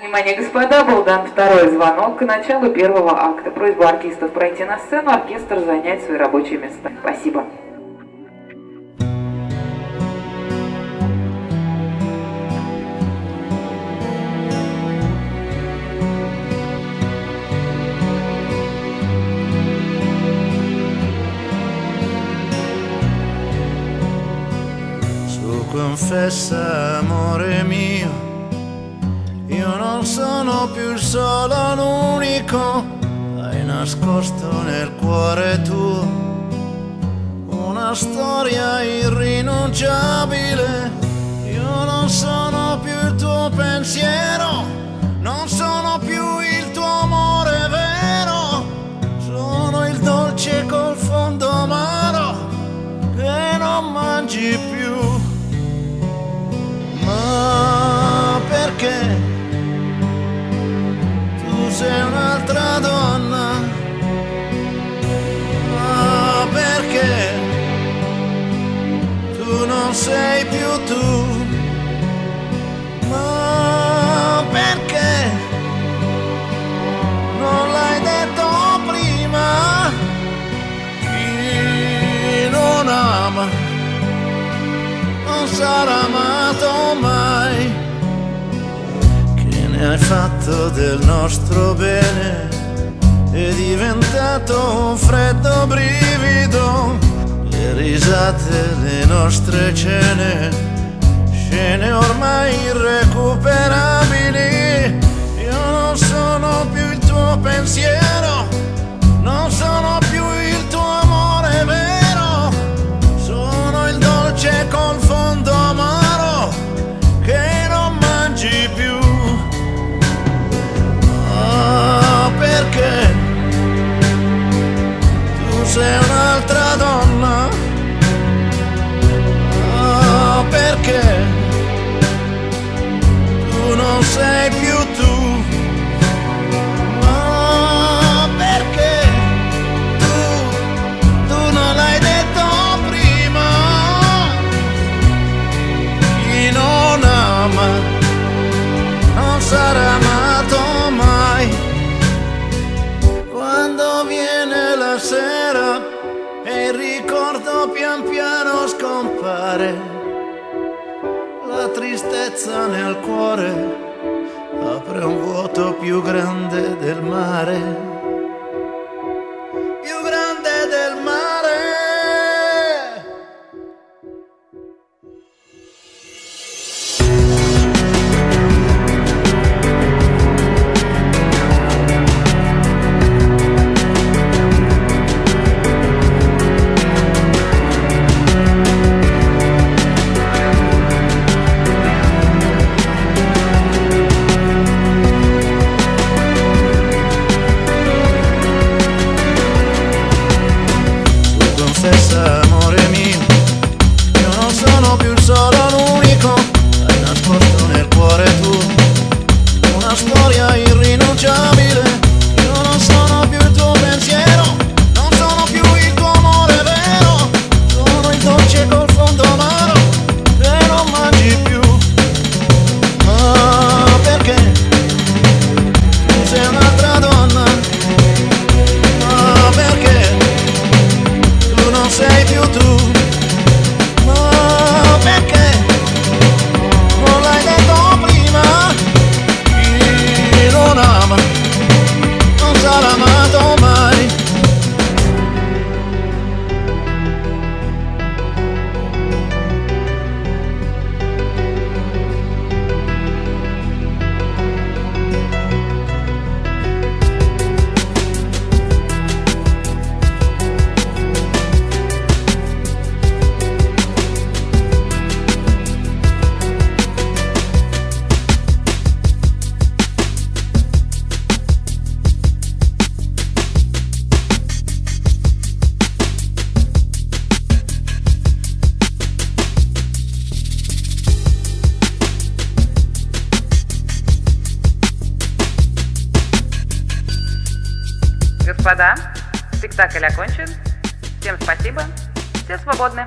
Внимание, господа, был дан второй звонок к началу первого акта. Просьба артистов пройти на сцену, оркестр занять свои рабочие места. Спасибо. Confessa, amore mio, io non sono più il solo, l'unico. Hai nascosto nel cuore tuo una storia irrinunciabile. Io non sono più il tuo pensiero, non sono più il tuo amore vero. Sono il dolce col fondo amaro che non mangi più. Ma perché tu sei un'altra donna? Ma perché tu non sei più tu? Ma perché non l'hai detto prima? Chi non ama non sarà amato mai. Che ne hai fatto del nostro bene? È diventato un freddo brivido. Le risate, le nostre cene, scene ormai irrecuperabili. Io non sono più il tuo pensiero, non sono più il tuo amore vero. Sono il dolce col fondo amaro che non mangi più. Ah, perché tu sei un'altra donna? Ah, perché tu non sei più tu? Ah, perché tu non l'hai detto prima? Chi non ama non sarà amato mai. Quando viene la sera e il ricordo pian piano scompare, la tristezza nel cuore apre un vuoto più grande del mare, più grande del mare. Confessa, amore mio, io non sono più il solo, l'unico. Hai nascosto nel cuore tuo una storia irrinunciabile. Io non sono più il tuo pensiero, non sono più il tuo amore vero. Sono il dolce col fondo amaro che non mangi più. Ma perché tu sei un'altra donna? Ma perché non sei più tu? Ma perché non l'hai detto prima? Chi non ama non sarà amato mai. Господа, спектакль окончен. Всем спасибо. Все свободны.